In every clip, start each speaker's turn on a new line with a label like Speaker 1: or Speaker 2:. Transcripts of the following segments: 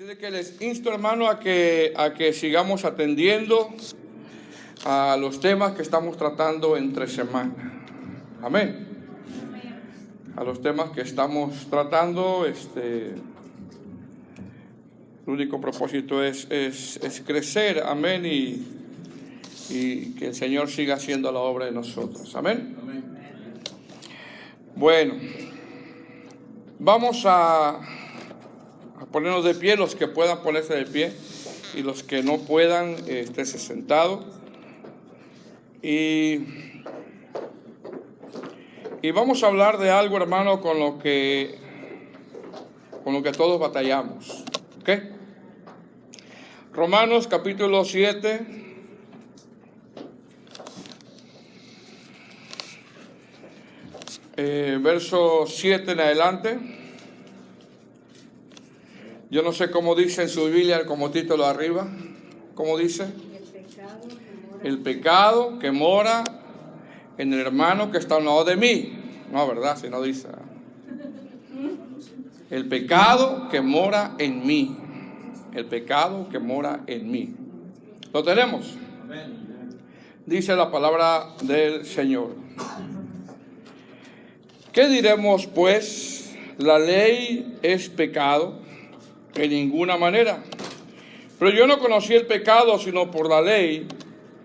Speaker 1: de que les insto, hermano, a que sigamos atendiendo a los temas que estamos tratando entre semana. Amén. A los temas que estamos tratando, el único propósito es crecer, amén, y que el Señor siga haciendo la obra de nosotros. Amén. Bueno, vamos a ponernos de pie, los que puedan ponerse de pie y los que no puedan, estése sentado. Y vamos a hablar de algo, hermano, con lo que todos batallamos. ¿Ok? Romanos capítulo 7. Verso 7 en adelante. Yo no sé cómo dice en su Biblia como título arriba. ¿Cómo dice? El pecado que mora en el hermano que está al lado de mí. No, ¿verdad? Si no dice. El pecado que mora en mí. El pecado que mora en mí. ¿Lo tenemos? Dice la palabra del Señor. ¿Qué diremos, pues? La ley es pecado. En ninguna manera. Pero yo no conocí el pecado sino por la ley,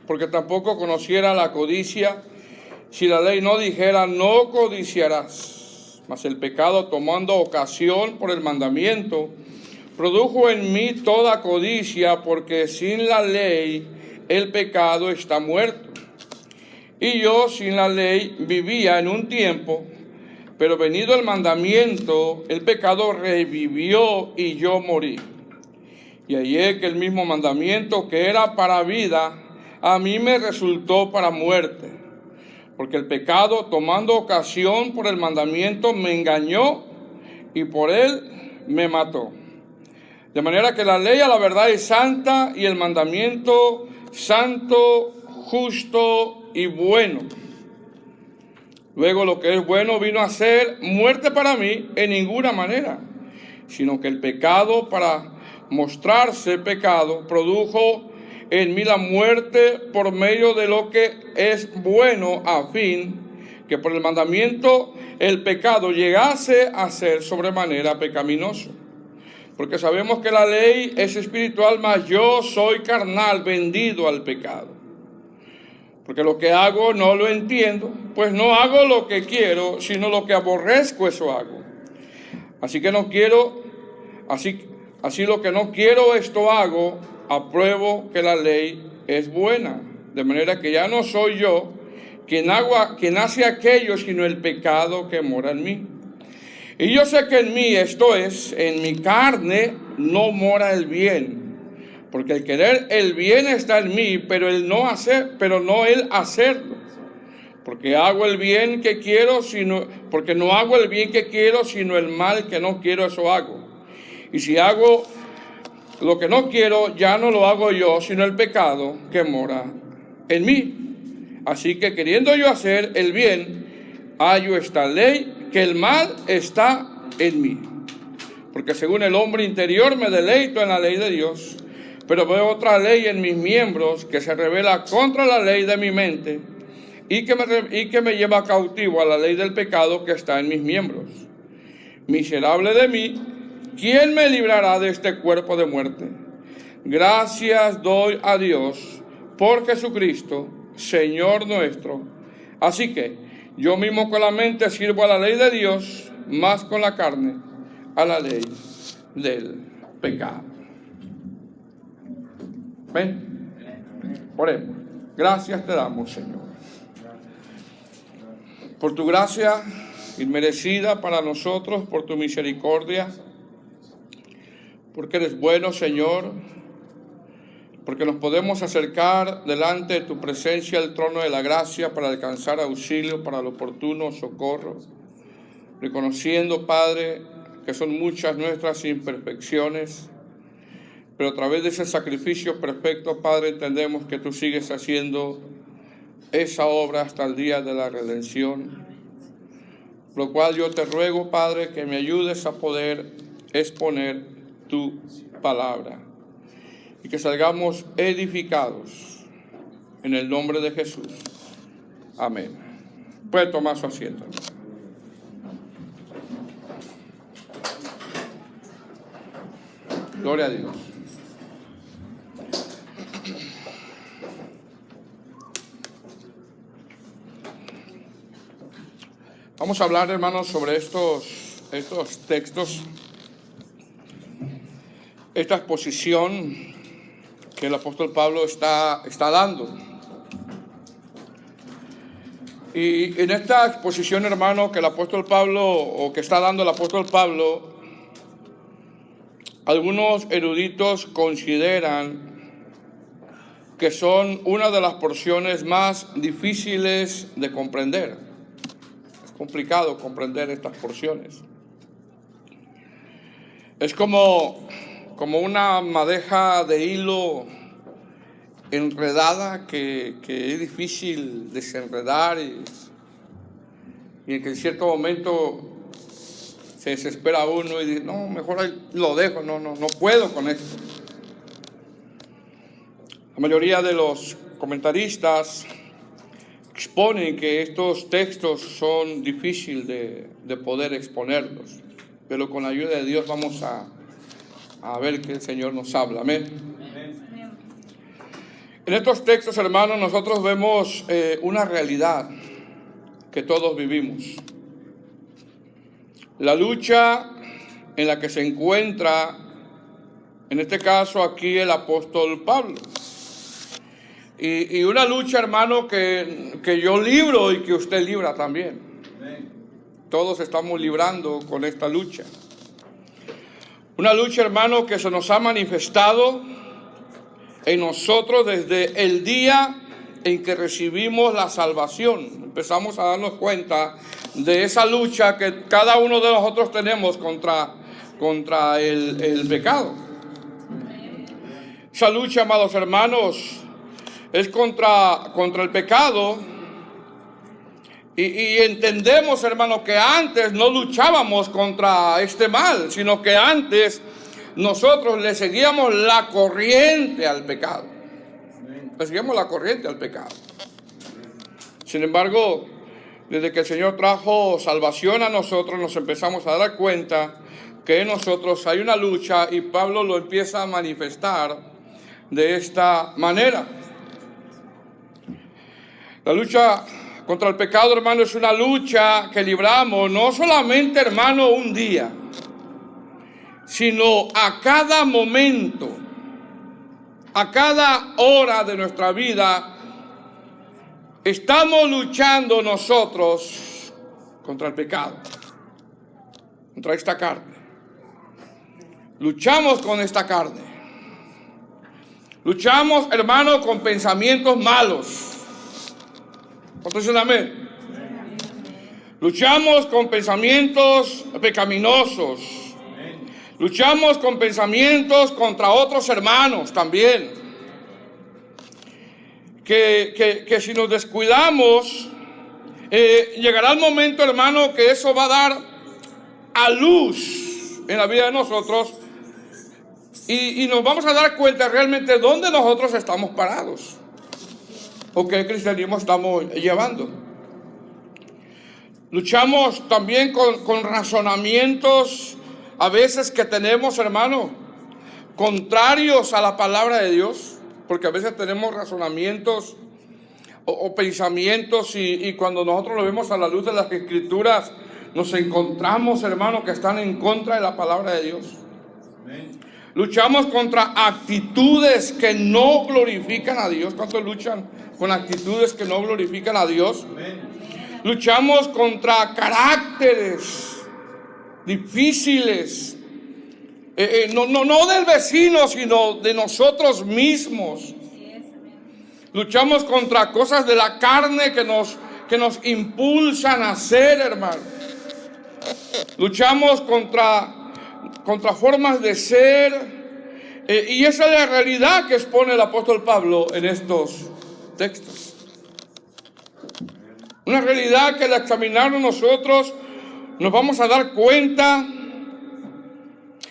Speaker 1: porque tampoco conociera la codicia si la ley no dijera no codiciarás. Mas el pecado, tomando ocasión por el mandamiento, produjo en mí toda codicia, porque sin la ley el pecado está muerto. Y yo sin la ley vivía en un tiempo, pero venido el mandamiento, el pecado revivió y yo morí. Y hallé que el mismo mandamiento que era para vida, a mí me resultó para muerte. Porque el pecado, tomando ocasión por el mandamiento, me engañó y por él me mató. De manera que la ley a la verdad es santa y el mandamiento santo, justo y bueno. Luego lo que es bueno vino a ser muerte para mí en ninguna manera, sino que el pecado, para mostrarse pecado, produjo en mí la muerte por medio de lo que es bueno, a fin que por el mandamiento el pecado llegase a ser sobremanera pecaminoso. Porque sabemos que la ley es espiritual, mas yo soy carnal, vendido al pecado. Porque lo que hago no lo entiendo, pues no hago lo que quiero, sino lo que aborrezco, eso hago. Así que no quiero, así lo que no quiero, esto hago, apruebo que la ley es buena. De manera que ya no soy yo quien hace aquello, sino el pecado que mora en mí. Y yo sé que en mí, esto es, en mi carne, no mora el bien. Porque el querer el bien está en mí, pero el no el hacerlo. Porque hago el bien que quiero, porque no hago el bien que quiero, sino el mal que no quiero, eso hago. Y si hago lo que no quiero, ya no lo hago yo, sino el pecado que mora en mí. Así que queriendo yo hacer el bien, hallo esta ley, que el mal está en mí. Porque según el hombre interior me deleito en la ley de Dios, pero veo otra ley en mis miembros que se revela contra la ley de mi mente y que me lleva cautivo a la ley del pecado que está en mis miembros. Miserable de mí, ¿quién me librará de este cuerpo de muerte? Gracias doy a Dios por Jesucristo, Señor nuestro. Así que yo mismo con la mente sirvo a la ley de Dios, más con la carne a la ley del pecado. Ven, oremos. Gracias te damos, Señor, por tu gracia inmerecida para nosotros, por tu misericordia, porque eres bueno, Señor, porque nos podemos acercar delante de tu presencia al trono de la gracia para alcanzar auxilio para el oportuno socorro, reconociendo, Padre, que son muchas nuestras imperfecciones, pero a través de ese sacrificio perfecto, Padre, entendemos que tú sigues haciendo esa obra hasta el día de la redención. Lo cual yo te ruego, Padre, que me ayudes a poder exponer tu palabra y que salgamos edificados en el nombre de Jesús. Amén. Puede tomar su asiento. Gloria a Dios. Vamos a hablar, hermanos, sobre estos textos, esta exposición que el apóstol Pablo está dando. Y en esta exposición, hermano, que el apóstol Pablo, o que está dando el apóstol Pablo, algunos eruditos consideran que son una de las porciones más difíciles de comprender. Es complicado comprender estas porciones. Es como una madeja de hilo enredada que es difícil desenredar y en que en cierto momento se desespera uno y dice, no, mejor ahí lo dejo, no puedo con esto. La mayoría de los comentaristas exponen que estos textos son difíciles de poder exponerlos, pero con la ayuda de Dios vamos a ver que el Señor nos habla. Amén. En estos textos, hermanos, nosotros vemos una realidad que todos vivimos. La lucha en la que se encuentra, en este caso aquí, el apóstol Pablo. Y una lucha, hermano, que yo libro y que usted libra también. Todos estamos librando con esta lucha. Una lucha, hermano, que se nos ha manifestado en nosotros desde el día en que recibimos la salvación. Empezamos a darnos cuenta de esa lucha que cada uno de nosotros tenemos contra el pecado. Esa lucha, amados hermanos, es contra el pecado. Y entendemos, hermanos, que antes no luchábamos contra este mal, sino que antes nosotros le seguíamos la corriente al pecado. Le seguíamos la corriente al pecado. Sin embargo, desde que el Señor trajo salvación a nosotros, nos empezamos a dar cuenta que en nosotros hay una lucha, y Pablo lo empieza a manifestar de esta manera. La lucha contra el pecado, hermano, es una lucha que libramos no solamente, hermano, un día, sino a cada momento, a cada hora de nuestra vida. Estamos luchando nosotros contra el pecado, contra esta carne. Luchamos con esta carne. Luchamos, hermano, con pensamientos malos. ¿Cuántos dicen amén? Luchamos con pensamientos pecaminosos. Luchamos con pensamientos contra otros hermanos también. Que si nos descuidamos, llegará el momento, hermano, que eso va a dar a luz en la vida de nosotros. Y nos vamos a dar cuenta realmente dónde nosotros estamos parados. ¿O qué cristianismo estamos llevando? Luchamos también con razonamientos a veces que tenemos, hermano, contrarios a la palabra de Dios, porque a veces tenemos razonamientos o pensamientos y cuando nosotros lo vemos a la luz de las Escrituras, nos encontramos, hermano, que están en contra de la palabra de Dios. Amén. Luchamos contra actitudes que no glorifican a Dios. ¿Cuántos luchan con actitudes que no glorifican a Dios? Amén. Luchamos contra caracteres difíciles, no del vecino, sino de nosotros mismos. Luchamos contra cosas de la carne que nos impulsan a hacer, hermano. Luchamos contra formas de ser, y esa es la realidad que expone el apóstol Pablo en estos textos. Una realidad que al examinarnos nosotros nos vamos a dar cuenta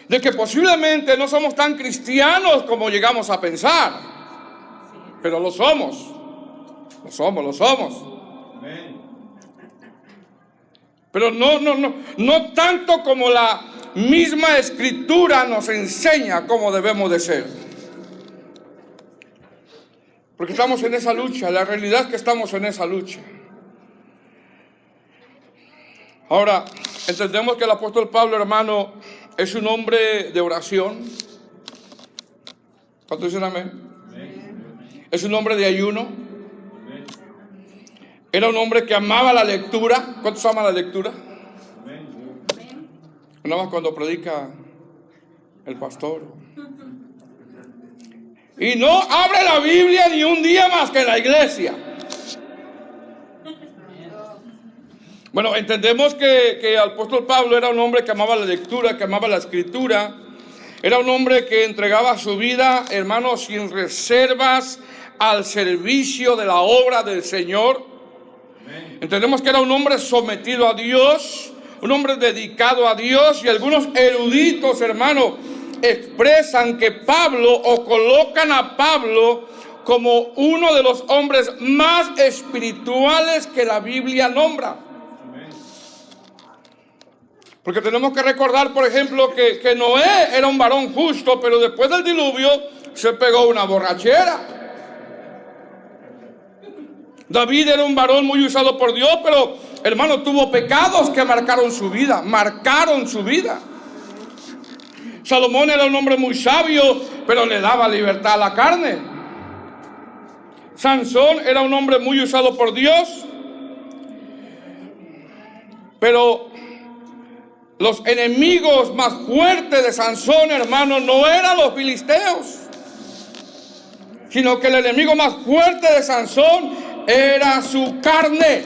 Speaker 1: de que posiblemente no somos tan cristianos como llegamos a pensar, pero lo somos. Lo somos. Pero no tanto como la misma Escritura nos enseña cómo debemos de ser. Porque estamos en esa lucha, la realidad es que estamos en esa lucha. Ahora, entendemos que el apóstol Pablo, hermano, es un hombre de oración. ¿Cuántos dicen amén? Es un hombre de ayuno. Era un hombre que amaba la lectura. ¿Cuántos aman la lectura? Nada más cuando predica el pastor. Y no abre la Biblia ni un día más que en la iglesia. Bueno, entendemos que el apóstol Pablo era un hombre que amaba la lectura, que amaba la escritura. Era un hombre que entregaba su vida, hermano, sin reservas al servicio de la obra del Señor. Entendemos que era un hombre sometido a Dios, un hombre dedicado a Dios, y algunos eruditos, hermano, expresan que Pablo, o colocan a Pablo como uno de los hombres más espirituales que la Biblia nombra. Porque tenemos que recordar, por ejemplo, que Noé era un varón justo, pero después del diluvio se pegó una borrachera. David era un varón muy usado por Dios, pero, hermano, tuvo pecados que marcaron su vida. Salomón era un hombre muy sabio, pero le daba libertad a la carne. Sansón era un hombre muy usado por Dios, pero los enemigos más fuertes de Sansón, hermano, no eran los filisteos, sino que el enemigo más fuerte de Sansón era su carne.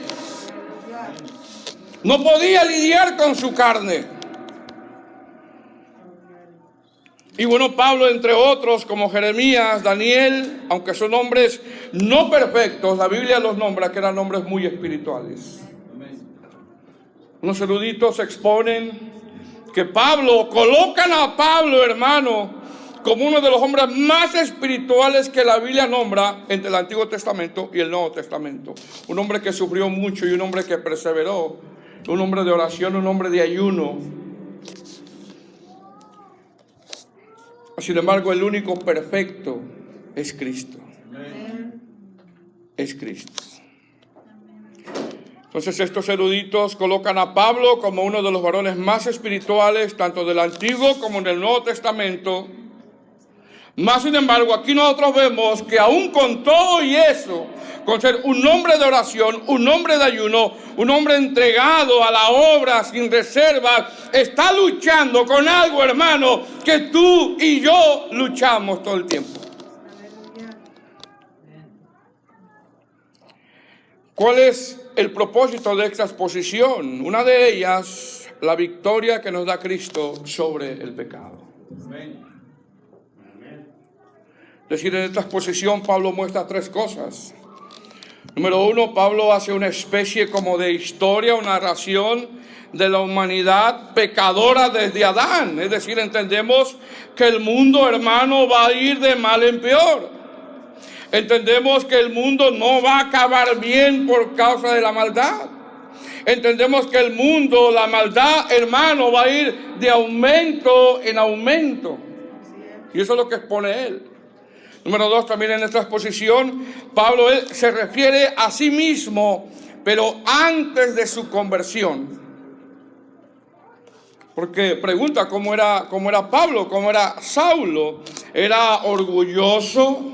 Speaker 1: No podía lidiar con su carne. Y bueno, Pablo, entre otros, como Jeremías, Daniel, aunque son hombres no perfectos, la Biblia los nombra que eran hombres muy espirituales. Unos eruditos exponen que colocan a Pablo, hermano, como uno de los hombres más espirituales que la Biblia nombra entre el Antiguo Testamento y el Nuevo Testamento. Un hombre que sufrió mucho y un hombre que perseveró, un hombre de oración, un hombre de ayuno. Sin embargo, el único perfecto es Cristo. Es Cristo. Entonces estos eruditos colocan a Pablo como uno de los varones más espirituales, tanto del Antiguo como del Nuevo Testamento. Más sin embargo, aquí nosotros vemos que aún con todo y eso, con ser un hombre de oración, un hombre de ayuno, un hombre entregado a la obra sin reservas, está luchando con algo, hermano, que tú y yo luchamos todo el tiempo. ¿Cuál es el propósito de esta exposición? Una de ellas, la victoria que nos da Cristo sobre el pecado. Amén. Es decir, en esta exposición Pablo muestra tres cosas. Número uno, Pablo hace una especie como de historia, una narración de la humanidad pecadora desde Adán. Es decir, entendemos que el mundo, hermano, va a ir de mal en peor. Entendemos que el mundo no va a acabar bien por causa de la maldad. Entendemos que el mundo, la maldad, hermano, va a ir de aumento en aumento. Y eso es lo que expone él. Número dos, también en esta exposición, Pablo se refiere a sí mismo, pero antes de su conversión. Porque pregunta cómo era Pablo, cómo era Saulo. Era orgulloso.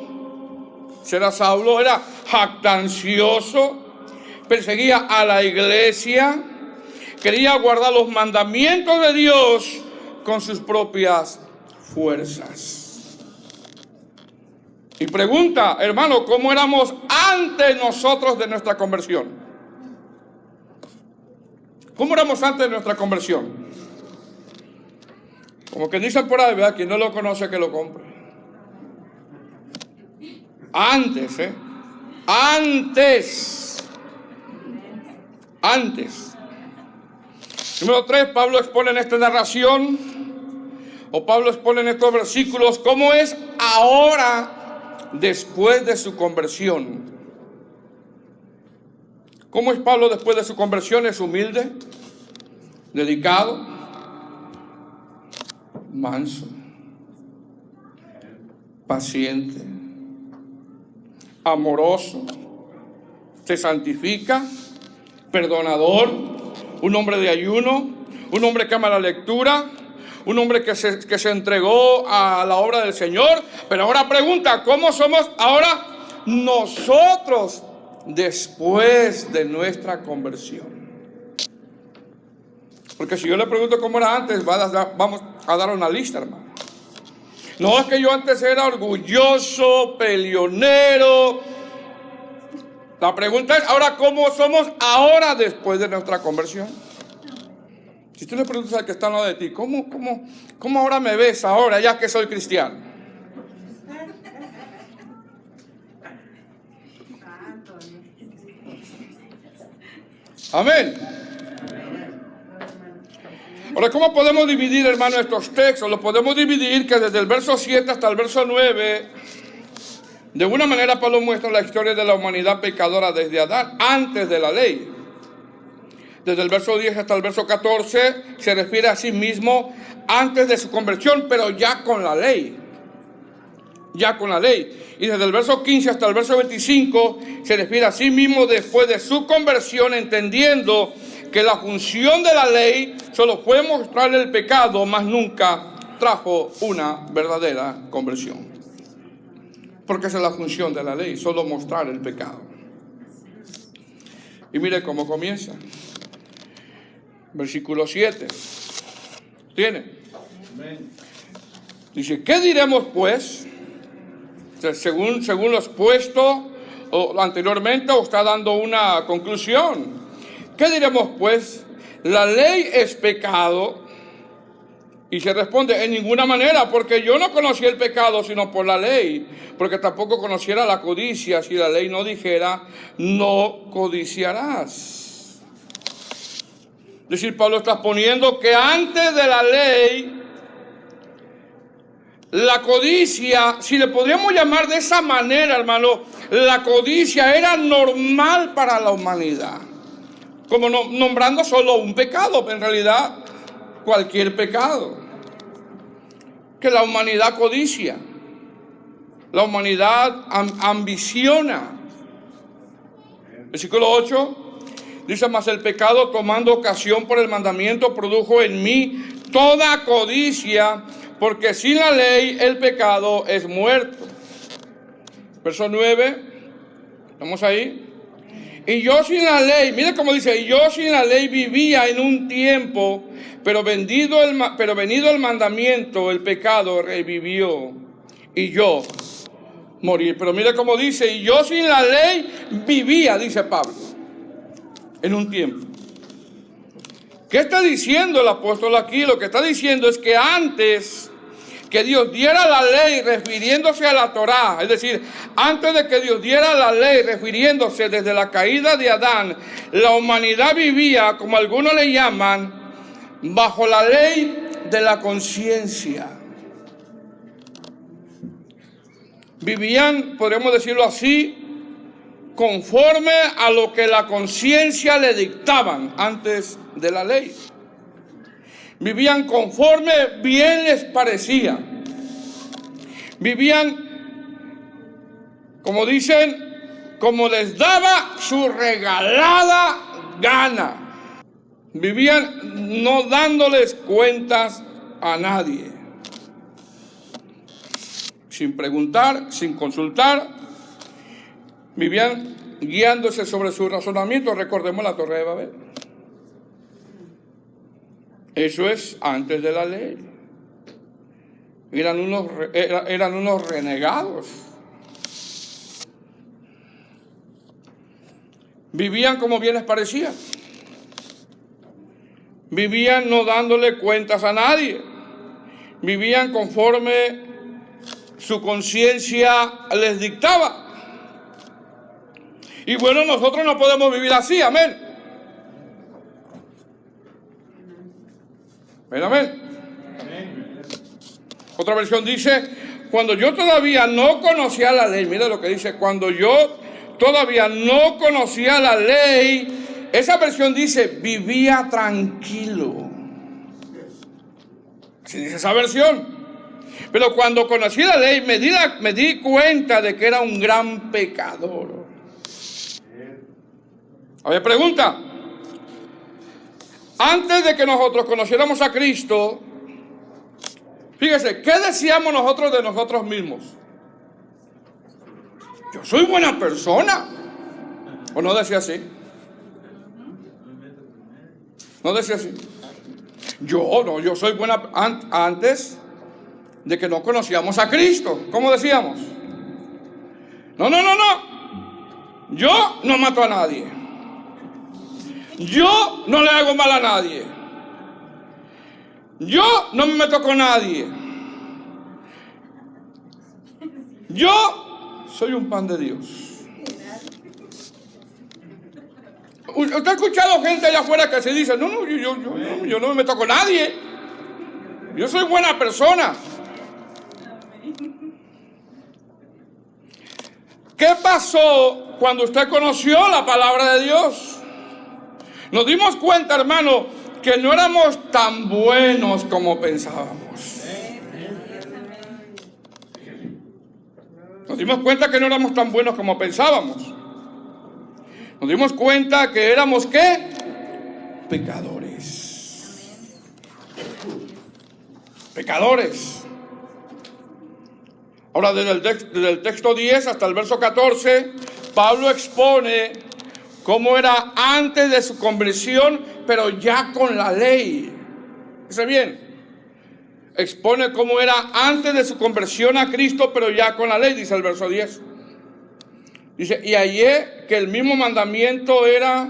Speaker 1: Era Saulo, era jactancioso, perseguía a la iglesia, quería guardar los mandamientos de Dios con sus propias fuerzas. Y pregunta, hermano, ¿cómo éramos antes nosotros de nuestra conversión? ¿Cómo éramos antes de nuestra conversión? Como que dicen por ahí, ¿verdad? Quien no lo conoce, que lo compre. Antes. Número 3, Pablo expone en esta narración o Pablo expone en estos versículos cómo es ahora después de su conversión. ¿Cómo es Pablo después de su conversión? Es humilde, delicado, manso, paciente, amoroso, se santifica, perdonador, un hombre de ayuno, un hombre que ama la lectura, un hombre que se entregó a la obra del Señor. Pero ahora pregunta, ¿cómo somos ahora nosotros después de nuestra conversión? Porque si yo le pregunto cómo era antes, vamos a dar una lista, hermano. No es que yo antes era orgulloso, peleonero. La pregunta es ahora, ¿cómo somos ahora después de nuestra conversión? Si tú le preguntas al que está al lado de ti, ¿cómo ahora me ves ahora ya que soy cristiano? Amén. Ahora, ¿cómo podemos dividir, hermano, estos textos? Lo podemos dividir que desde el verso 7 hasta el verso 9, de una manera Pablo muestra la historia de la humanidad pecadora desde Adán, antes de la ley. Desde el verso 10 hasta el verso 14 se refiere a sí mismo antes de su conversión, pero ya con la ley. Ya con la ley. Y desde el verso 15 hasta el verso 25 se refiere a sí mismo después de su conversión, entendiendo que la función de la ley solo fue mostrarle el pecado, mas nunca trajo una verdadera conversión. Porque esa es la función de la ley, solo mostrar el pecado. Y mire cómo comienza. Versículo 7. ¿Tiene? Dice, ¿qué diremos pues? O sea, según lo expuesto anteriormente, o está dando una conclusión. ¿Qué diremos pues? La ley es pecado. Y se responde, en ninguna manera, porque yo no conocí el pecado sino por la ley, porque tampoco conociera la codicia si la ley no dijera, no codiciarás. Es decir, Pablo está exponiendo que antes de la ley, la codicia, si le podríamos llamar de esa manera, hermano, la codicia era normal para la humanidad. Como nombrando solo un pecado, pero en realidad cualquier pecado. Que la humanidad codicia, la humanidad ambiciona. Versículo 8 dice, mas el pecado tomando ocasión por el mandamiento produjo en mí toda codicia, porque sin la ley el pecado es muerto. Verso 9, ¿estamos ahí? Y yo sin la ley, mire cómo dice, y yo sin la ley vivía en un tiempo, pero venido el mandamiento, el pecado revivió, y yo morí. Pero mire cómo dice, y yo sin la ley vivía, dice Pablo, en un tiempo. ¿Qué está diciendo el apóstol aquí? Lo que está diciendo es que antes que Dios diera la ley refiriéndose a la Torá, es decir, antes de que Dios diera la ley refiriéndose desde la caída de Adán, la humanidad vivía, como algunos le llaman, bajo la ley de la conciencia. Vivían, podríamos decirlo así, conforme a lo que la conciencia le dictaban antes de la ley. Vivían conforme bien les parecía. Vivían, como dicen, como les daba su regalada gana. Vivían no dándoles cuentas a nadie. Sin preguntar, sin consultar. Vivían guiándose sobre su razonamiento. Recordemos la Torre de Babel. Eso es antes de la ley. Eran unos renegados. Vivían como bien les parecía. Vivían no dándole cuentas a nadie. Vivían conforme su conciencia les dictaba. Y bueno, nosotros no podemos vivir así, amén. Amén. Otra versión dice, cuando yo todavía no conocía la ley. Mira lo que dice, cuando yo todavía no conocía la ley. Esa versión dice, vivía tranquilo. Así dice esa versión. Pero cuando conocí la ley, me di cuenta de que era un gran pecador. A ver, pregunta. Antes de que nosotros conociéramos a Cristo, fíjese, ¿qué decíamos nosotros de nosotros mismos? Yo soy buena persona. ¿O no decía así? No decía así. Yo soy buena antes de que no conocíamos a Cristo. ¿Cómo decíamos? No. Yo no mato a nadie. Yo no le hago mal a nadie. Yo no me meto con nadie. Yo soy un pan de Dios. ¿Usted ha escuchado gente allá afuera que se dice, yo no me meto con nadie? Yo soy buena persona. ¿Qué pasó cuando usted conoció la palabra de Dios? Nos dimos cuenta, hermano, que no éramos tan buenos como pensábamos. Nos dimos cuenta que no éramos tan buenos como pensábamos. Nos dimos cuenta que éramos, ¿qué? Pecadores. Pecadores. Ahora, desde el texto 10 hasta el verso 14, Pablo expone cómo era antes de su conversión, pero ya con la ley. Fíjese bien. Expone cómo era antes de su conversión a Cristo, pero ya con la ley, dice el verso 10. Dice, y hallé que el mismo mandamiento era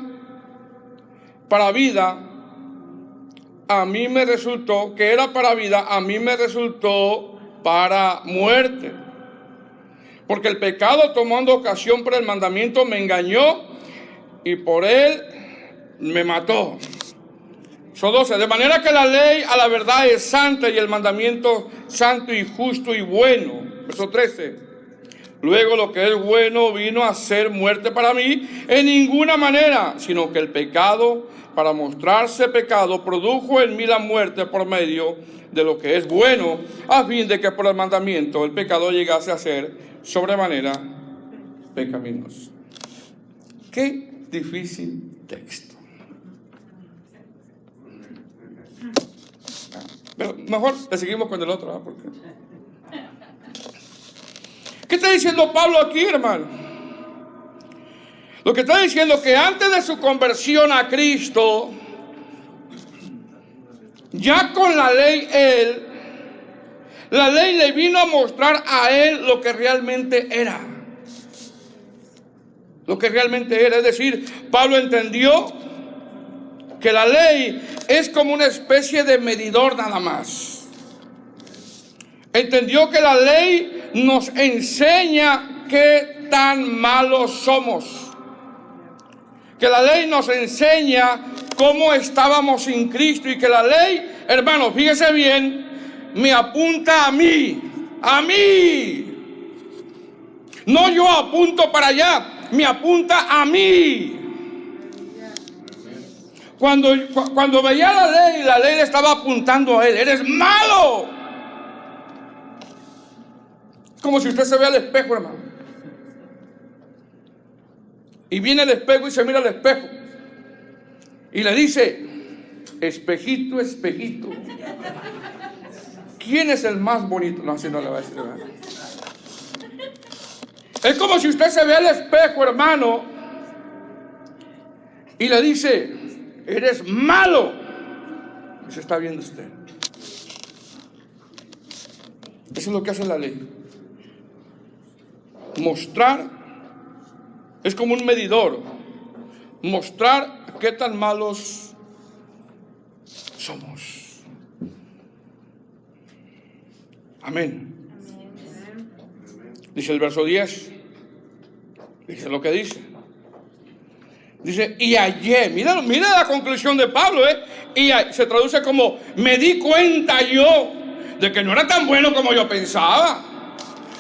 Speaker 1: para vida, a mí me resultó, que era para vida, a mí me resultó para muerte. Porque el pecado, tomando ocasión por el mandamiento, me engañó y por él me mató. Verso 12, de manera que la ley a la verdad es santa y el mandamiento santo y justo y bueno. Verso 13. Luego lo que es bueno vino a ser muerte para mí en ninguna manera, sino que el pecado, para mostrarse pecado, produjo en mí la muerte por medio de lo que es bueno, a fin de que por el mandamiento el pecado llegase a ser sobremanera pecaminoso. Qué difícil texto. Pero mejor le seguimos con el otro, ¿eh? Porque... ¿qué está diciendo Pablo aquí, hermano? Lo que está diciendo es que antes de su conversión a Cristo, ya con la ley la ley le vino a mostrar a él lo que realmente era. Lo que realmente era. Es decir, Pablo entendió que la ley es como una especie de medidor nada más. Entendió que la ley nos enseña qué tan malos somos. Que la ley nos enseña cómo estábamos sin Cristo y que la ley, hermano, fíjese bien, me apunta a mí. A mí. No yo apunto para allá, me apunta a mí. Cuando veía la ley le estaba apuntando a él. Eres malo. Es como si usted se ve al espejo, hermano. Y viene el espejo y se mira al espejo. Y le dice, espejito, espejito, ¿quién es el más bonito? No, así no le va a decir, ¿verdad? Es como si usted se ve al espejo, hermano, y le dice, eres malo. Y se está viendo usted. Eso es lo que hace la ley. Mostrar, es como un medidor. Mostrar qué tan malos somos. Amén. Dice el verso 10. Dice lo que dice. Dice, y hallé. Mira la conclusión de Pablo, Y se traduce como, me di cuenta yo de que no era tan bueno como yo pensaba.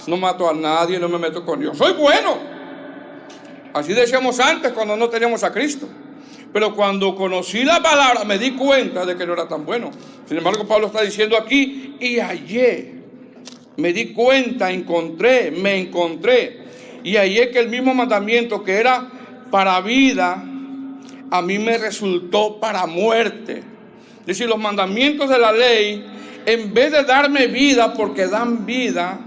Speaker 1: No mato a nadie, no me meto con Dios. Soy bueno. Así decíamos antes cuando no teníamos a Cristo. Pero cuando conocí la palabra me di cuenta de que no era tan bueno. Sin embargo, Pablo está diciendo aquí, y hallé. Me di cuenta, me encontré. Y hallé que el mismo mandamiento que era para vida, a mí me resultó para muerte. Es decir, los mandamientos de la ley, en vez de darme vida, porque dan vida,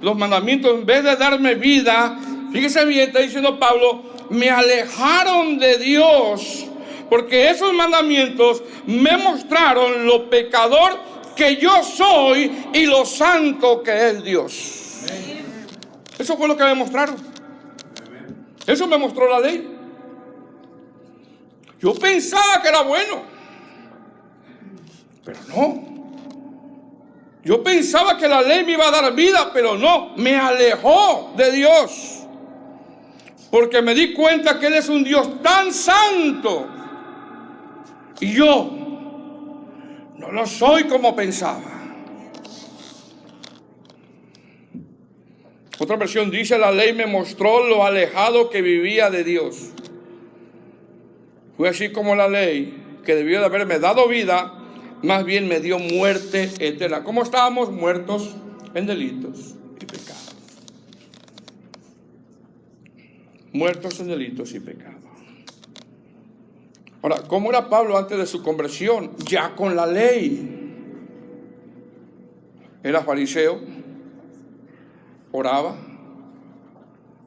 Speaker 1: los mandamientos en vez de darme vida, fíjese bien, está diciendo Pablo, me alejaron de Dios, porque esos mandamientos me mostraron lo pecador que yo soy y lo santo que es Dios. Eso fue lo que me mostraron. Eso me mostró la ley. Yo pensaba que era bueno, pero no. Yo pensaba que la ley me iba a dar vida, pero no, me alejó de Dios. Porque me di cuenta que Él es un Dios tan santo. Y yo no lo soy como pensaba. Otra versión dice, la ley me mostró lo alejado que vivía de Dios. Fue así como la ley, que debió de haberme dado vida, más bien me dio muerte eterna. ¿Cómo estábamos? Muertos en delitos y pecados. Muertos en delitos y pecados. Ahora, ¿cómo era Pablo antes de su conversión? Ya con la ley. Era fariseo, oraba,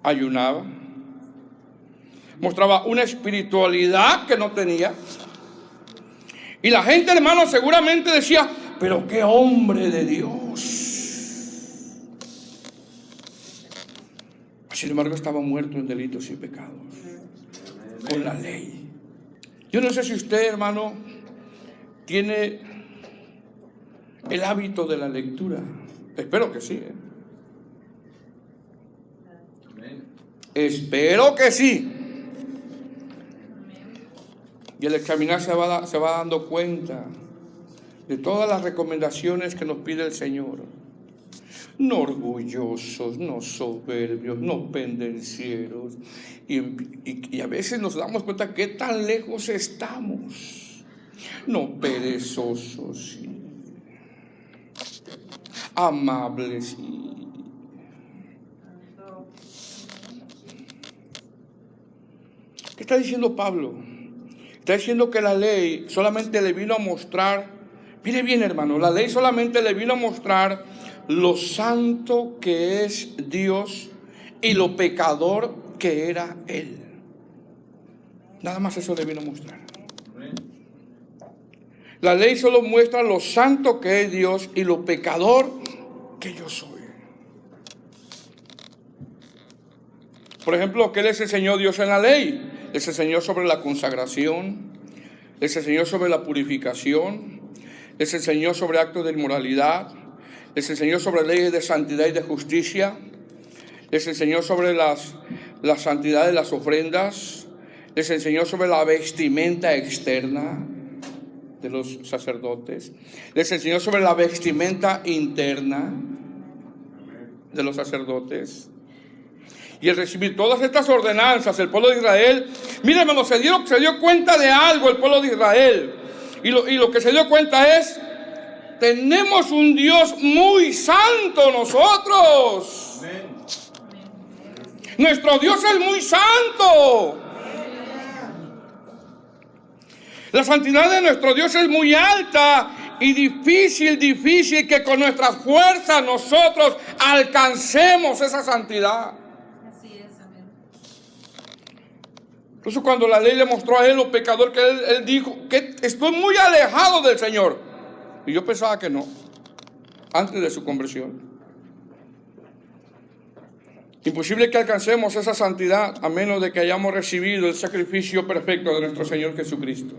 Speaker 1: ayunaba, mostraba una espiritualidad que no tenía. Y la gente, hermano, seguramente decía, pero qué hombre de Dios. Sin embargo, estaba muerto en delitos y pecados, con la ley. Yo no sé si usted, hermano, tiene el hábito de la lectura. Espero que sí. Espero que sí. Y al examinar se va dando cuenta de todas las recomendaciones que nos pide el Señor. No orgullosos, no soberbios, no pendencieros. Y a veces nos damos cuenta que tan lejos estamos. No perezosos, amables. ¿Qué está diciendo Pablo? Está diciendo que la ley solamente le vino a mostrar, mire bien, hermano, la ley solamente le vino a mostrar lo santo que es Dios y lo pecador que era Él. Nada más eso le vino a mostrar. La ley solo muestra lo santo que es Dios y lo pecador que yo soy. Por ejemplo, ¿qué les enseñó Dios en la ley? Les enseñó sobre la consagración, les enseñó sobre la purificación, les enseñó sobre actos de inmoralidad, les enseñó sobre leyes de santidad y de justicia, les enseñó sobre la santidad de las ofrendas, les enseñó sobre la vestimenta externa de los sacerdotes, les enseñó sobre la vestimenta interna de los sacerdotes. Y al recibir todas estas ordenanzas, el pueblo de Israel, miren, hermano, se dio cuenta de algo el pueblo de Israel. Y lo que se dio cuenta es, tenemos un Dios muy santo nosotros. Amén. Nuestro Dios es muy santo. La santidad de nuestro Dios es muy alta y difícil que con nuestras fuerzas nosotros alcancemos esa santidad. Incluso cuando la ley le mostró a él lo pecador que él dijo que estoy muy alejado del Señor. Y yo pensaba que no, antes de su conversión. Imposible que alcancemos esa santidad a menos de que hayamos recibido el sacrificio perfecto de nuestro Señor Jesucristo.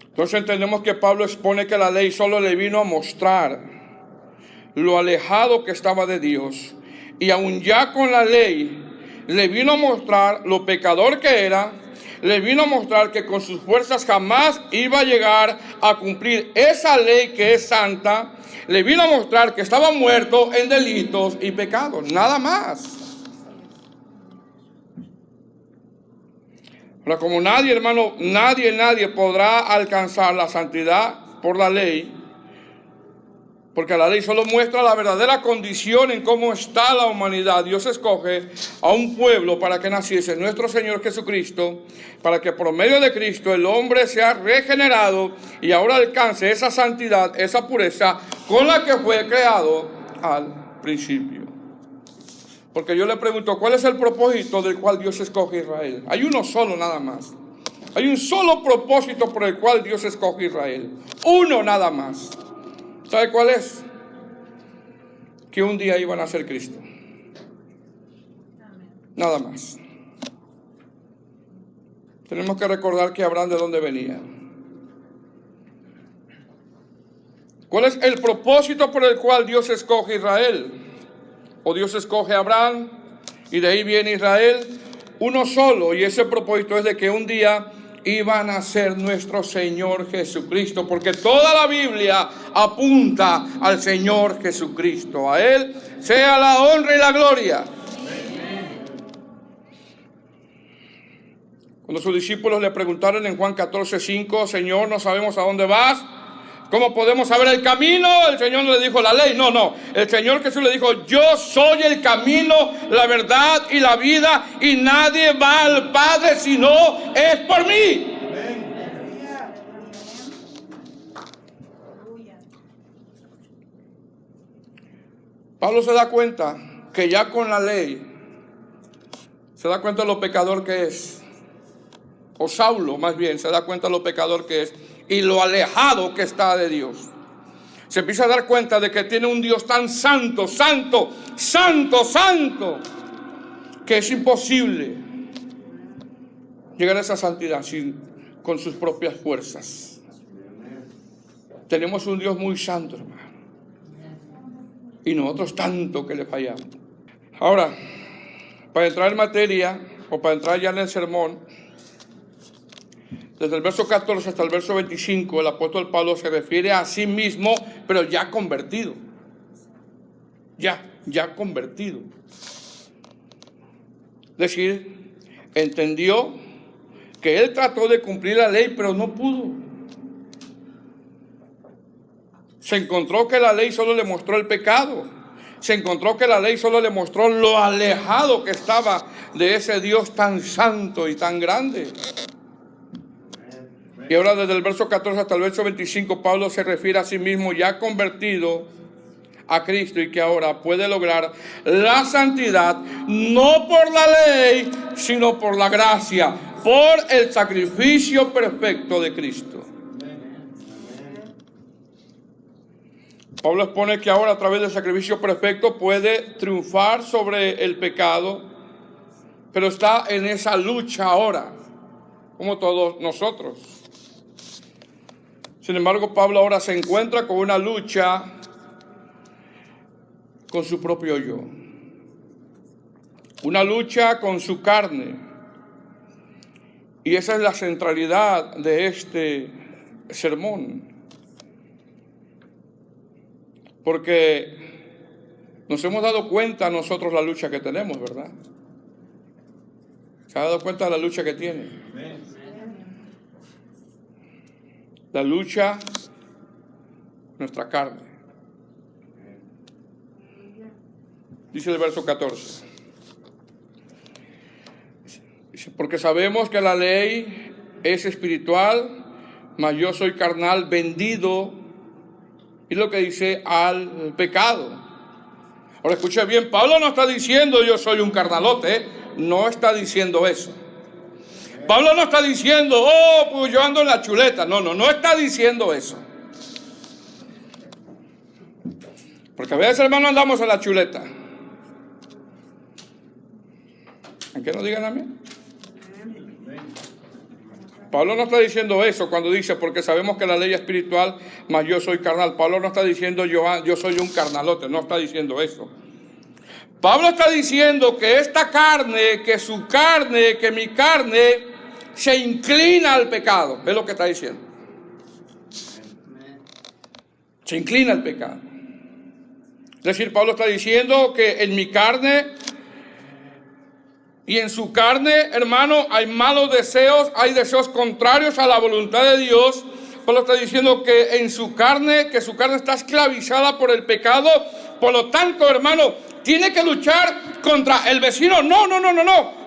Speaker 1: Entonces entendemos que Pablo expone que la ley solo le vino a mostrar lo alejado que estaba de Dios. Y aún ya con la ley le vino a mostrar lo pecador que era, le vino a mostrar que con sus fuerzas jamás iba a llegar a cumplir esa ley que es santa. Le vino a mostrar que estaba muerto en delitos y pecados, nada más. Ahora, como nadie, hermano, nadie podrá alcanzar la santidad por la ley, porque la ley solo muestra la verdadera condición en cómo está la humanidad. Dios escoge a un pueblo para que naciese nuestro Señor Jesucristo, para que por medio de Cristo el hombre sea regenerado y ahora alcance esa santidad, esa pureza con la que fue creado al principio. Porque yo le pregunto, ¿cuál es el propósito del cual Dios escoge a Israel? Hay uno solo nada más. Hay un solo propósito por el cual Dios escoge a Israel. Uno nada más. ¿Sabe cuál es? Que un día iban a ser Cristo. Nada más. Tenemos que recordar que Abraham de dónde venía. ¿Cuál es el propósito por el cual Dios escoge a Israel? O Dios escoge a Abraham y de ahí viene Israel. Uno solo, y ese propósito es de que un día iban a ser nuestro Señor Jesucristo, porque toda la Biblia apunta al Señor Jesucristo. A Él sea la honra y la gloria. Cuando sus discípulos le preguntaron en Juan 14:5, Señor, no sabemos a dónde vas, ¿cómo podemos saber el camino? El Señor no le dijo la ley, no. El Señor Jesús le dijo, yo soy el camino, la verdad y la vida, y nadie va al Padre si no es por mí. Pablo se da cuenta que ya con la ley, se da cuenta de lo pecador que es. O Saulo más bien, se da cuenta de lo pecador que es. Y lo alejado que está de Dios. Se empieza a dar cuenta de que tiene un Dios tan santo, que es imposible llegar a esa santidad con sus propias fuerzas. Tenemos un Dios muy santo, hermano, y nosotros tanto que le fallamos. Ahora, para entrar en materia, o para entrar ya en el sermón, desde el verso 14 hasta el verso 25, el apóstol Pablo se refiere a sí mismo, pero ya convertido. Ya convertido. Es decir, entendió que él trató de cumplir la ley, pero no pudo. Se encontró que la ley solo le mostró el pecado. Se encontró que la ley solo le mostró lo alejado que estaba de ese Dios tan santo y tan grande. Y ahora desde el verso 14 hasta el verso 25, Pablo se refiere a sí mismo ya convertido a Cristo y que ahora puede lograr la santidad no por la ley, sino por la gracia, por el sacrificio perfecto de Cristo. Pablo expone que ahora a través del sacrificio perfecto puede triunfar sobre el pecado, pero está en esa lucha ahora, como todos nosotros. Sin embargo, Pablo ahora se encuentra con una lucha con su propio yo. Una lucha con su carne. Y esa es la centralidad de este sermón. Porque nos hemos dado cuenta nosotros la lucha que tenemos, ¿verdad? ¿Se ha dado cuenta de la lucha que tiene? La lucha, nuestra carne. Dice el verso 14. Dice, porque sabemos que la ley es espiritual, mas yo soy carnal, vendido, y lo que dice, al pecado. Ahora escuche bien, Pablo no está diciendo yo soy un carnalote, no está diciendo eso. Pablo no está diciendo, pues yo ando en la chuleta. No está diciendo eso. Porque a veces, hermano, andamos en la chuleta. ¿En qué no digan a mí? Pablo no está diciendo eso cuando dice, porque sabemos que la ley es espiritual, mas yo soy carnal. Pablo no está diciendo yo soy un carnalote, no está diciendo eso. Pablo está diciendo que esta carne, que su carne, que mi carne, se inclina al pecado. Es lo que está diciendo. Se inclina al pecado. Es decir, Pablo está diciendo que en mi carne y en su carne, hermano, hay malos deseos, hay deseos contrarios a la voluntad de Dios. Pablo está diciendo que en su carne, que su carne está esclavizada por el pecado. Por lo tanto, hermano, tiene que luchar contra el vecino. No.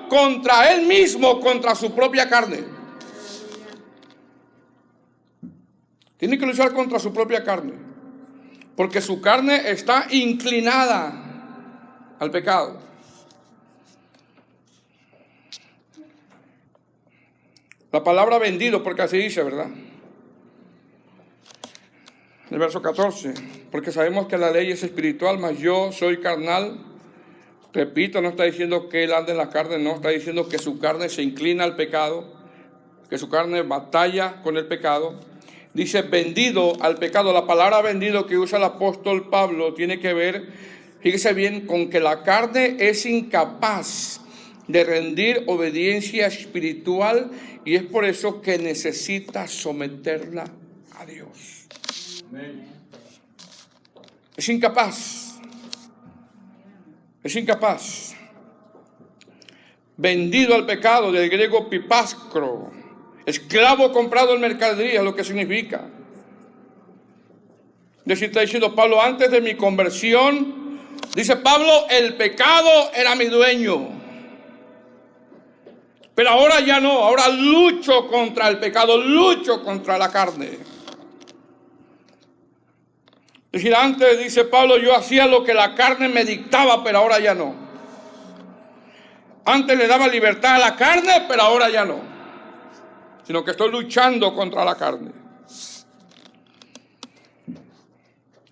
Speaker 1: Contra él mismo, contra su propia carne. Tiene que luchar contra su propia carne. Porque su carne está inclinada al pecado. La palabra vendido, porque así dice, ¿verdad? El verso 14, porque sabemos que la ley es espiritual, mas yo soy carnal. Repito, no está diciendo que él anda en la carne, no, está diciendo que su carne se inclina al pecado, que su carne batalla con el pecado. Dice vendido al pecado. La palabra vendido que usa el apóstol Pablo tiene que ver, fíjese bien, con que la carne es incapaz de rendir obediencia espiritual y es por eso que necesita someterla a Dios. Amén. Es incapaz. Es incapaz. Vendido al pecado, del griego pipaskro, esclavo comprado en mercadería, lo que significa. Es decir, está diciendo Pablo, antes de mi conversión, dice Pablo, el pecado era mi dueño. Pero ahora ya no, ahora lucho contra el pecado, lucho contra la carne. Es decir, antes, dice Pablo, yo hacía lo que la carne me dictaba, pero ahora ya no. Antes le daba libertad a la carne, pero ahora ya no. Sino que estoy luchando contra la carne.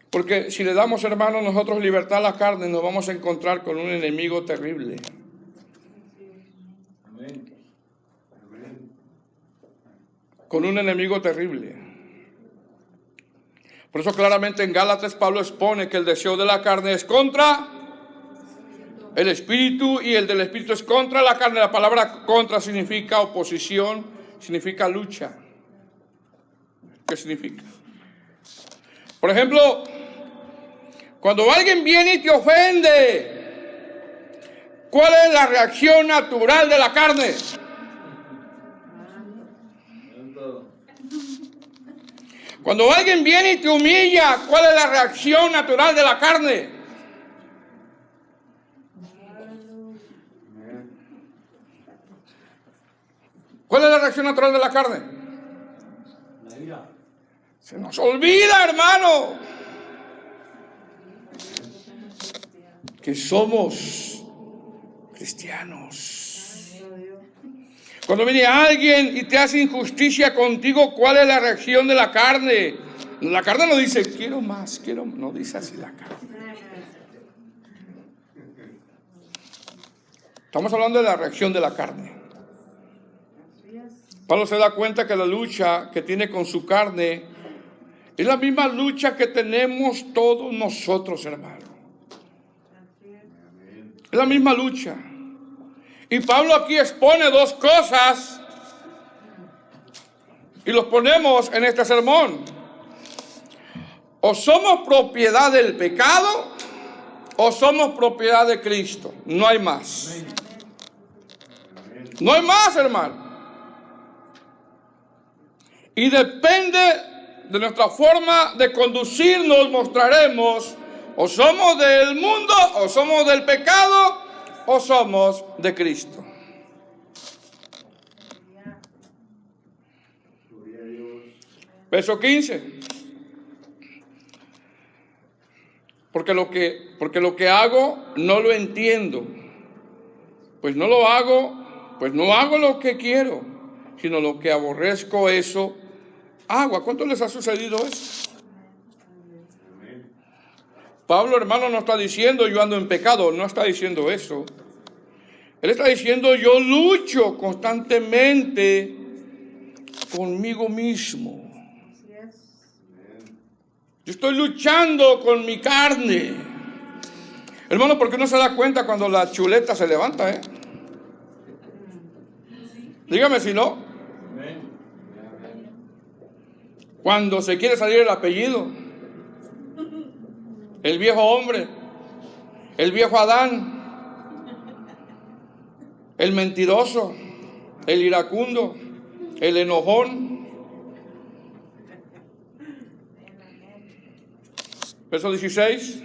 Speaker 1: Porque si le damos, hermanos, nosotros libertad a la carne, nos vamos a encontrar con un enemigo terrible. Con un enemigo terrible. Por eso claramente en Gálatas Pablo expone que el deseo de la carne es contra el espíritu y el del espíritu es contra la carne. La palabra contra significa oposición, significa lucha. ¿Qué significa? Por ejemplo, cuando alguien viene y te ofende, ¿cuál es la reacción natural de la carne? Cuando alguien viene y te humilla, ¿cuál es la reacción natural de la carne? ¿Cuál es la reacción natural de la carne? La ira. Se nos olvida, hermano, que somos cristianos. Cuando viene alguien y te hace injusticia contigo, ¿cuál es la reacción de la carne? La carne no dice, quiero más, no dice así la carne. Estamos hablando de la reacción de la carne. Pablo se da cuenta que la lucha que tiene con su carne es la misma lucha que tenemos todos nosotros, hermano. Es la misma lucha. Y Pablo aquí expone dos cosas y los ponemos en este sermón. O somos propiedad del pecado o somos propiedad de Cristo. No hay más. No hay más, hermano. Y depende de nuestra forma de conducirnos, mostraremos o somos del mundo o somos del pecado o somos de Cristo. Verso 15. Porque lo que hago no lo entiendo. Pues no hago lo que quiero, sino lo que aborrezco, eso hago. ¿A cuánto les ha sucedido eso? Pablo, hermano, no está diciendo yo ando en pecado, no está diciendo eso. Él está diciendo yo lucho constantemente conmigo mismo. Yo estoy luchando con mi carne. Hermano, ¿por qué no se da cuenta cuando la chuleta se levanta, Dígame si no. Cuando se quiere salir el apellido, el viejo hombre, el viejo Adán, el mentiroso, el iracundo, el enojón. Verso 16.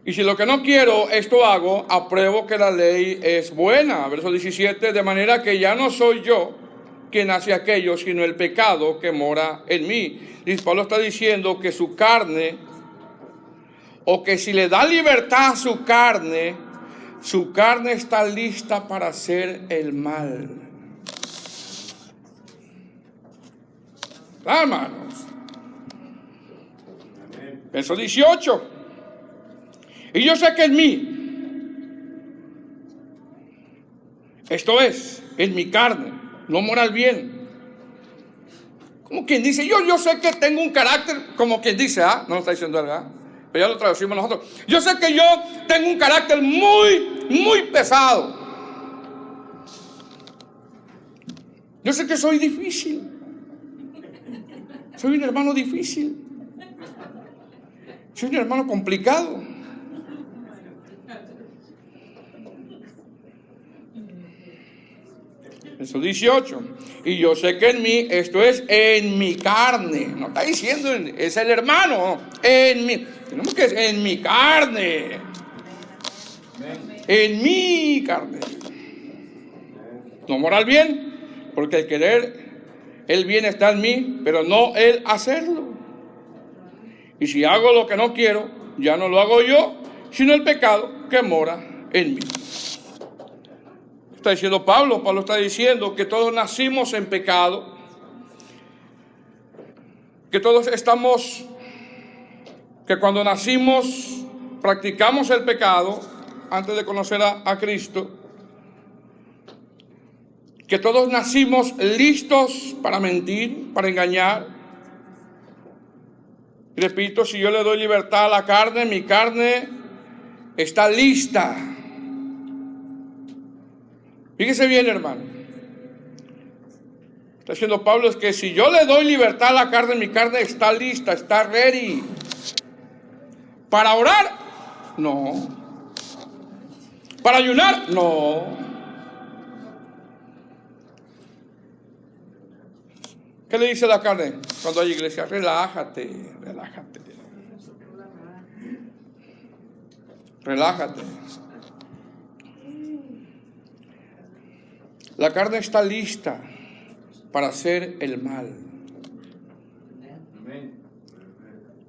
Speaker 1: Y si lo que no quiero, esto hago, apruebo que la ley es buena. Verso 17. De manera que ya no soy yo quien hace aquello, sino el pecado que mora en mí. Y Pablo está diciendo que su carne, o que si le da libertad a su carne está lista para hacer el mal. Hermanos. Verso 18. Y yo sé que en mí, esto es, en mi carne, no mora el bien. Como quien dice, yo sé que tengo un carácter, como quien dice, no lo está diciendo él, pero ya lo traducimos nosotros. Yo sé que yo tengo un carácter muy pesado. Yo sé que soy difícil. Soy un hermano difícil. Soy un hermano complicado. Verso 18. Y yo sé que en mí, esto es, en mi carne. No está diciendo, es el hermano. En mí. Tenemos que decir, en mi carne. En mi carne. No mora el bien, porque el querer el bien está en mí, pero no el hacerlo. Y si hago lo que no quiero, ya no lo hago yo, sino el pecado que mora en mí. Está diciendo Pablo está diciendo que todos nacimos en pecado, que todos que cuando nacimos practicamos el pecado antes de conocer a Cristo, que todos nacimos listos para mentir, para engañar. Y repito, si yo le doy libertad a la carne, mi carne está lista. Fíjese bien, hermano. Está diciendo Pablo es que si yo le doy libertad a la carne, mi carne está lista, está ready. ¿Para orar? No. ¿Para ayunar? No. ¿Qué le dice la carne cuando hay iglesia? Relájate. Relájate. La carne está lista para hacer el mal.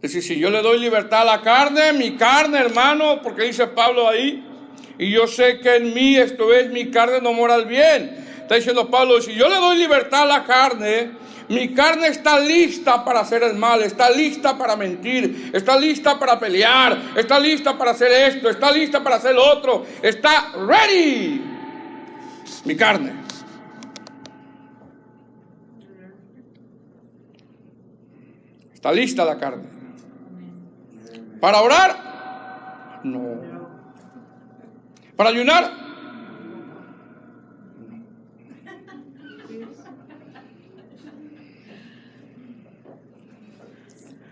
Speaker 1: Es decir, si yo le doy libertad a la carne, mi carne, hermano, porque dice Pablo ahí, y yo sé que en mí, esto es, mi carne no mora el bien. Está diciendo Pablo, si yo le doy libertad a la carne, mi carne está lista para hacer el mal, está lista para mentir, está lista para pelear, está lista para hacer esto, está lista para hacer lo otro, está ready. Mi carne. Está lista la carne. ¿Para orar? No. ¿Para ayunar? No.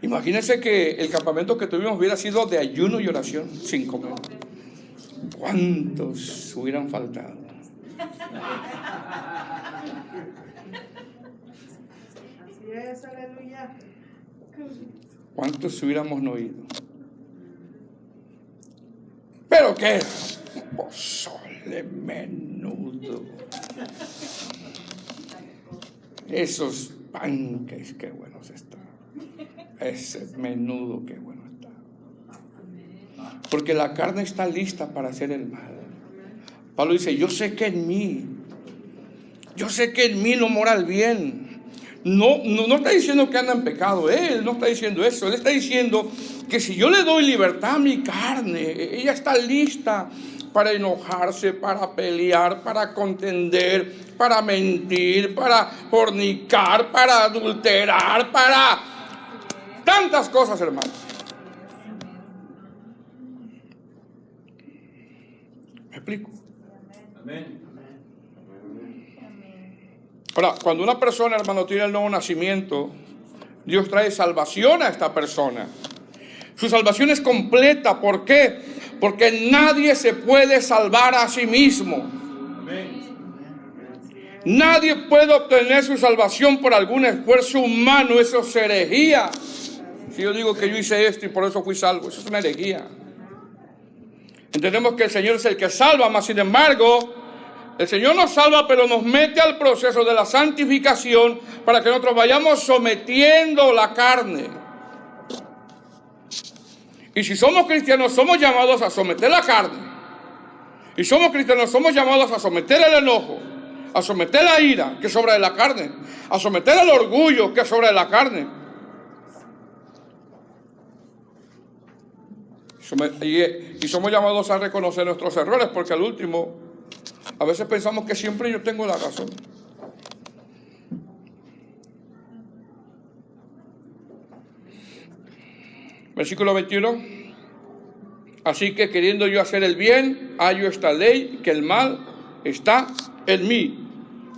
Speaker 1: Imagínense que el campamento que tuvimos hubiera sido de ayuno y oración sin comer. ¿Cuántos hubieran faltado?
Speaker 2: Así es, aleluya.
Speaker 1: ¿Cuántos hubiéramos no ido? ¿Pero qué? Pozole menudo. Esos panques, qué buenos están. Ese menudo, qué bueno está. Porque la carne está lista para hacer el mal. Pablo dice, yo sé que en mí no mora el bien. No está diciendo que anda en pecado. Él no está diciendo eso. Él está diciendo que si yo le doy libertad a mi carne, ella está lista para enojarse, para pelear, para contender, para mentir, para fornicar, para adulterar, para tantas cosas, hermano. ¿Me explico?
Speaker 3: Amén.
Speaker 1: Ahora, cuando una persona, hermano, tiene el nuevo nacimiento, Dios trae salvación a esta persona. Su salvación es completa. ¿Por qué? Porque nadie se puede salvar a sí mismo. Nadie puede obtener su salvación por algún esfuerzo humano. Eso es herejía. Si yo digo que yo hice esto y por eso fui salvo, eso es una herejía. Entendemos que el Señor es el que salva, mas sin embargo, el Señor nos salva, pero nos mete al proceso de la santificación para que nosotros vayamos sometiendo la carne. Y si somos cristianos, somos llamados a someter la carne. Y somos cristianos, somos llamados a someter el enojo, a someter la ira, que es obra de la carne, a someter el orgullo, que es obra de la carne. Y somos llamados a reconocer nuestros errores, porque al último, a veces pensamos que siempre yo tengo la razón. Versículo 21. Así que queriendo yo hacer el bien, hallo esta ley, que el mal está en mí.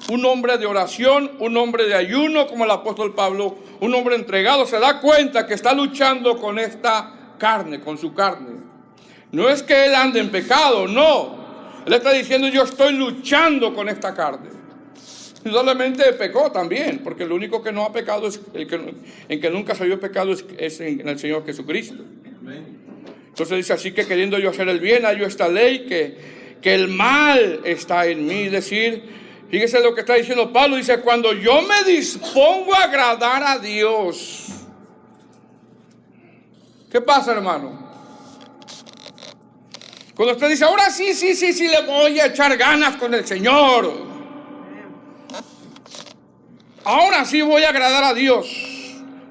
Speaker 1: Un hombre de oración, un hombre de ayuno, como el apóstol Pablo, un hombre entregado, se da cuenta que está luchando con esta carne, con su carne. No es que él ande en pecado, no. Él está diciendo, yo estoy luchando con esta carne. Indudablemente pecó también, porque el único que no ha pecado, es en que nunca salió pecado, es en el Señor Jesucristo. Entonces dice, así que queriendo yo hacer el bien, hallo esta ley, que el mal está en mí. Es decir, fíjese lo que está diciendo Pablo, dice, cuando yo me dispongo a agradar a Dios. ¿Qué pasa, hermano? Cuando usted dice, ahora sí, le voy a echar ganas con el Señor. Ahora sí voy a agradar a Dios.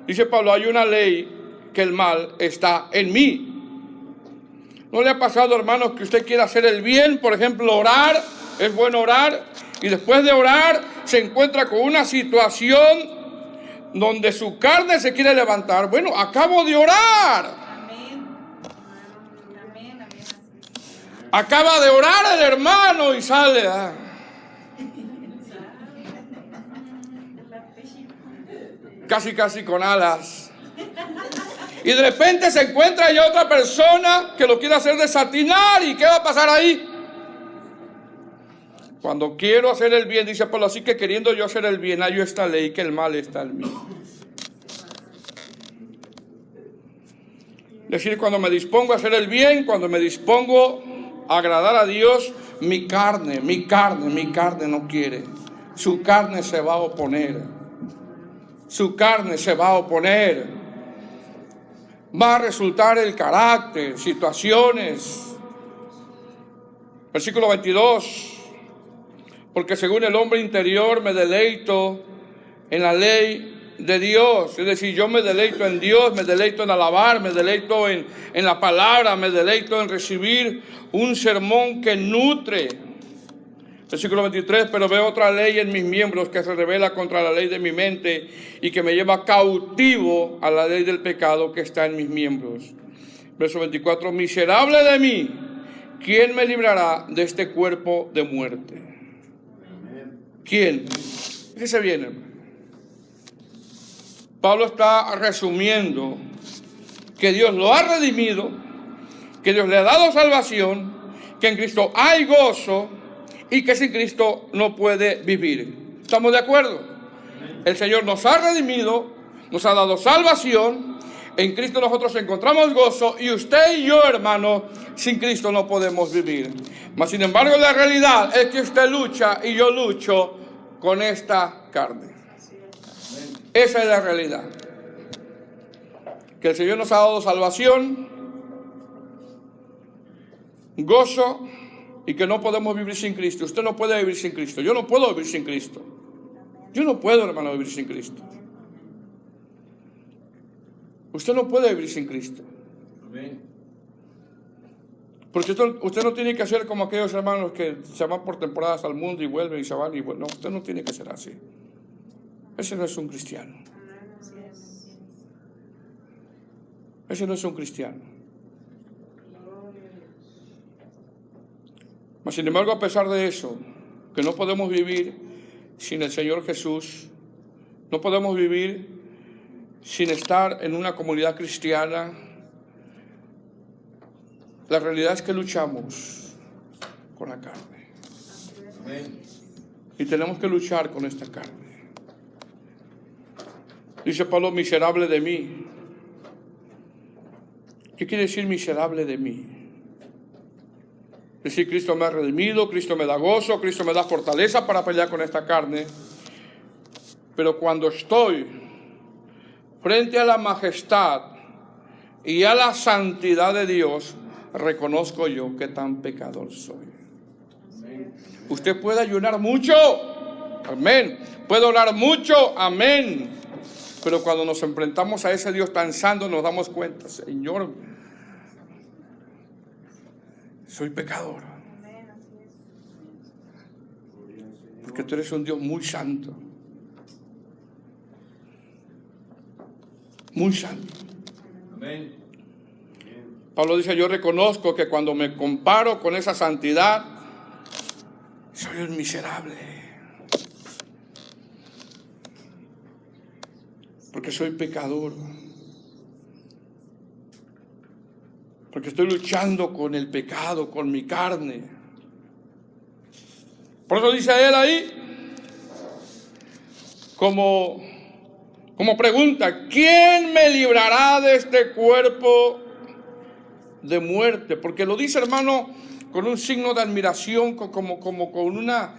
Speaker 1: Dice Pablo, hay una ley que el mal está en mí. ¿No le ha pasado, hermanos, que usted quiera hacer el bien? Por ejemplo, orar, es bueno orar, y después de orar se encuentra con una situación donde su carne se quiere levantar. Bueno, acabo de orar. Acaba de orar el hermano y sale. Casi con alas. Y de repente se encuentra ya otra persona que lo quiere hacer desatinar. ¿Y qué va a pasar ahí? Cuando quiero hacer el bien, dice Pablo, así que queriendo yo hacer el bien, hallo esta ley, que el mal está en mí. Es decir, cuando me dispongo a hacer el bien, cuando me dispongo a agradar a Dios, mi carne no quiere. Su carne se va a oponer. Su carne se va a oponer. Va a resultar el carácter, situaciones. Versículo 22. Porque según el hombre interior me deleito en la ley de Dios. Es decir, yo me deleito en Dios, me deleito en alabar, me deleito en la palabra, me deleito en recibir un sermón que nutre. Versículo 23, pero veo otra ley en mis miembros que se revela contra la ley de mi mente y que me lleva cautivo a la ley del pecado que está en mis miembros. Verso 24, miserable de mí, ¿quién me librará de este cuerpo de muerte? ¿Quién? Fíjese bien, hermano. Pablo está resumiendo que Dios lo ha redimido, que Dios le ha dado salvación, que en Cristo hay gozo y que sin Cristo no puede vivir. ¿Estamos de acuerdo? El Señor nos ha redimido, nos ha dado salvación, en Cristo nosotros encontramos gozo y usted y yo, hermano, sin Cristo no podemos vivir. Mas sin embargo la realidad es que usted lucha y yo lucho con esta carne. Esa es la realidad. Que el Señor nos ha dado salvación, gozo y que no podemos vivir sin Cristo. Usted no puede vivir sin Cristo. Yo no puedo vivir sin Cristo. Yo no puedo, hermano, vivir sin Cristo. Usted no puede vivir sin Cristo. Porque usted no tiene que ser como aquellos hermanos que se van por temporadas al mundo y vuelven y se van y vuelven. No, usted no tiene que ser así. Ese no es un cristiano. Ese no es un cristiano. Mas sin embargo, a pesar de eso, que no podemos vivir sin el Señor Jesús. No podemos vivir sin estar en una comunidad cristiana. La realidad es que luchamos con la carne. Y tenemos que luchar con esta carne. Dice Pablo, miserable de mí. ¿Qué quiere decir miserable de mí? Decir, Cristo me ha redimido, Cristo me da gozo, Cristo me da fortaleza para pelear con esta carne. Pero cuando estoy frente a la majestad y a la santidad de Dios, reconozco yo que tan pecador soy. Usted puede ayunar mucho, amén. Puede orar mucho, amén. Pero cuando nos enfrentamos a ese Dios tan santo, nos damos cuenta, Señor, soy pecador. Porque tú eres un Dios muy santo. Muy santo.
Speaker 3: Amén.
Speaker 1: Pablo dice, yo reconozco que cuando me comparo con esa santidad, soy un miserable. Porque soy pecador. Porque estoy luchando con el pecado, con mi carne. Por eso dice él ahí, como pregunta, ¿quién me librará de este cuerpo de muerte? Porque lo dice, hermano, con un signo de admiración, como con una,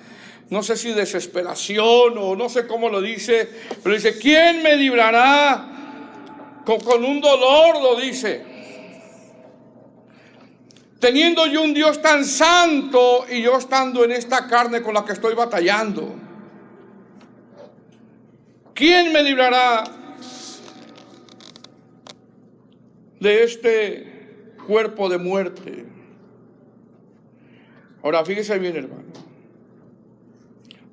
Speaker 1: no sé si desesperación o no sé cómo lo dice, pero dice, ¿quién me librará? Con un dolor lo dice. Teniendo yo un Dios tan santo y yo estando en esta carne con la que estoy batallando. ¿Quién me librará de este cuerpo de muerte? Ahora, fíjese bien, hermano.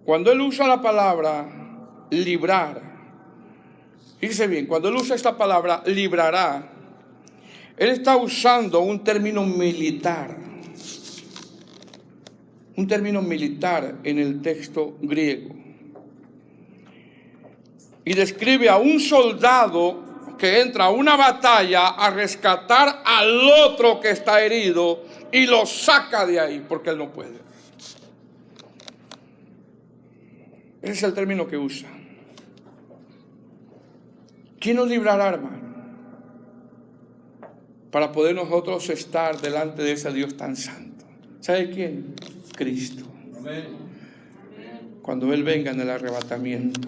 Speaker 1: Cuando él usa la palabra librar, fíjese bien, cuando él usa esta palabra librará, él está usando un término militar. Un término militar en el texto griego. Y describe a un soldado que entra a una batalla a rescatar al otro que está herido y lo saca de ahí porque él no puede. Ese es el término que usa. ¿Quién nos librará, hermano? Para poder nosotros estar delante de ese Dios tan santo. ¿Sabe quién? Cristo.
Speaker 3: Amén.
Speaker 1: Cuando Él venga en el arrebatamiento.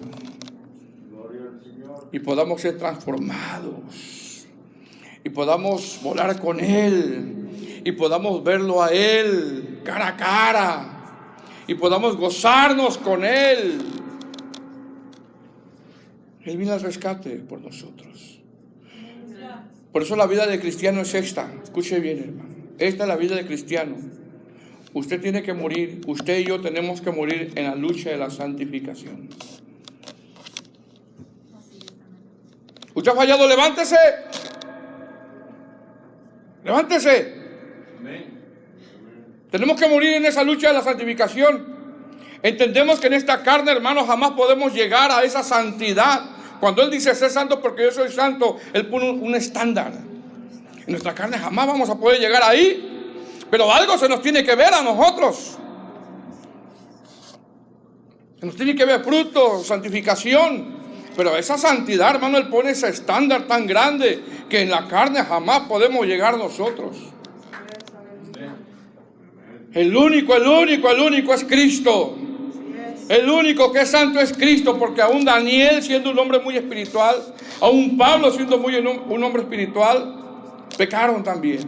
Speaker 1: Y podamos ser transformados. Y podamos volar con Él. Y podamos verlo a Él cara a cara. Y podamos gozarnos con Él. Él vino al rescate por nosotros. Por eso la vida de cristiano es esta. Escuche bien, hermano. Esta es la vida de cristiano. Usted tiene que morir. Usted y yo tenemos que morir en la lucha de la santificación. ¿Usted ha fallado? Levántese. Levántese.
Speaker 3: Amén.
Speaker 1: Tenemos que morir en esa lucha de la santificación. Entendemos que en esta carne, hermanos, jamás podemos llegar a esa santidad. Cuando Él dice ser santo porque yo soy santo, Él pone un estándar. En nuestra carne jamás vamos a poder llegar ahí. Pero algo se nos tiene que ver a nosotros. Se nos tiene que ver fruto, santificación. Pero esa santidad, hermano, Él pone ese estándar tan grande que en la carne jamás podemos llegar nosotros. El único es Cristo. El único que es santo es Cristo, porque aún Daniel, siendo un hombre muy espiritual, aún Pablo, siendo un hombre espiritual, pecaron también.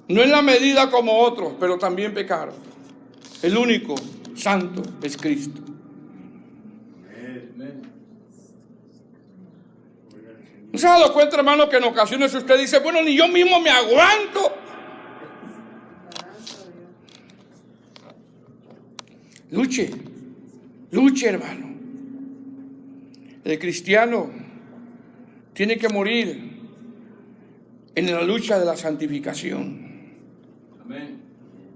Speaker 1: No en la medida como otros, pero también pecaron. El único santo es Cristo. ¿No se ha dado cuenta, hermano, que en ocasiones usted dice, bueno, ni yo mismo me aguanto? Luche, hermano. El cristiano tiene que morir en la lucha de la santificación.
Speaker 3: Amén.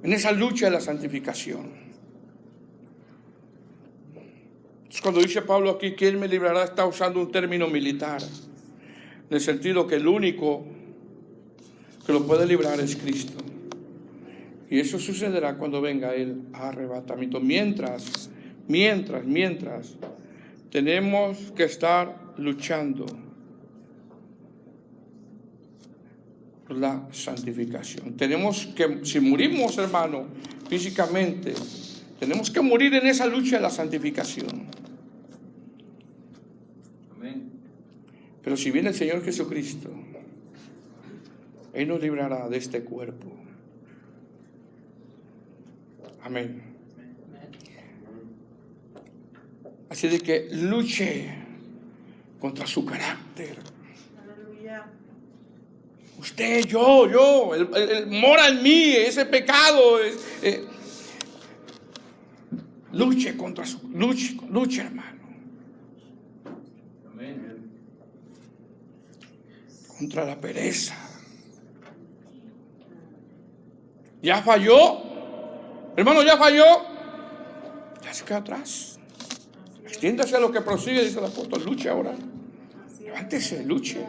Speaker 1: En esa lucha de la santificación. Cuando dice Pablo aquí, ¿quién me librará? Está usando un término militar, en el sentido que el único que lo puede librar es Cristo. Y eso sucederá cuando venga el arrebatamiento. Mientras, tenemos que estar luchando por la santificación. Tenemos que, si morimos, hermano, físicamente, tenemos que morir en esa lucha de la santificación.
Speaker 3: Amén.
Speaker 1: Pero si viene el Señor Jesucristo, Él nos librará de este cuerpo. Amén. Así de que luche contra su carácter.
Speaker 2: Aleluya.
Speaker 1: Usted, yo, el mora en mí, ese pecado. Luche contra su, luche, hermano.
Speaker 3: Amén.
Speaker 1: Contra la pereza. ¿Ya falló? Hermano, ¿ya falló? Ya se queda atrás. Extiéndase a lo que prosigue, dice el apóstol. Luche ahora. Levántese, luche.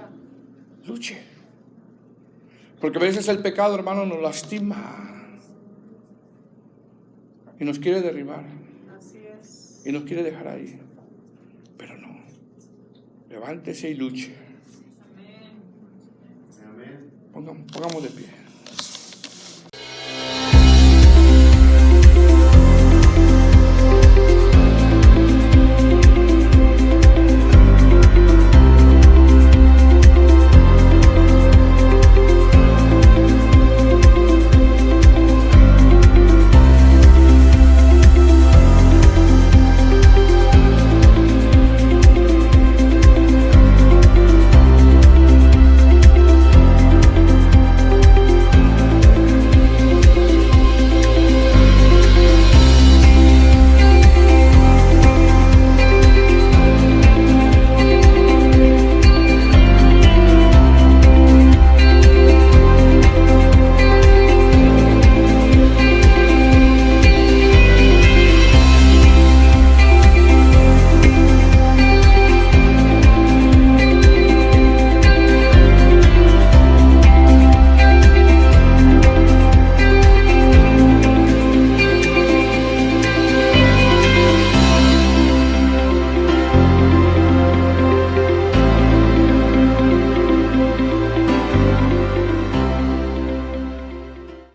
Speaker 1: Porque a veces el pecado, hermano, nos lastima y nos quiere derribar
Speaker 2: Así es.
Speaker 1: y nos quiere dejar ahí. Pero no. Levántese y luche.
Speaker 3: Amén.
Speaker 1: Pongamos de pie.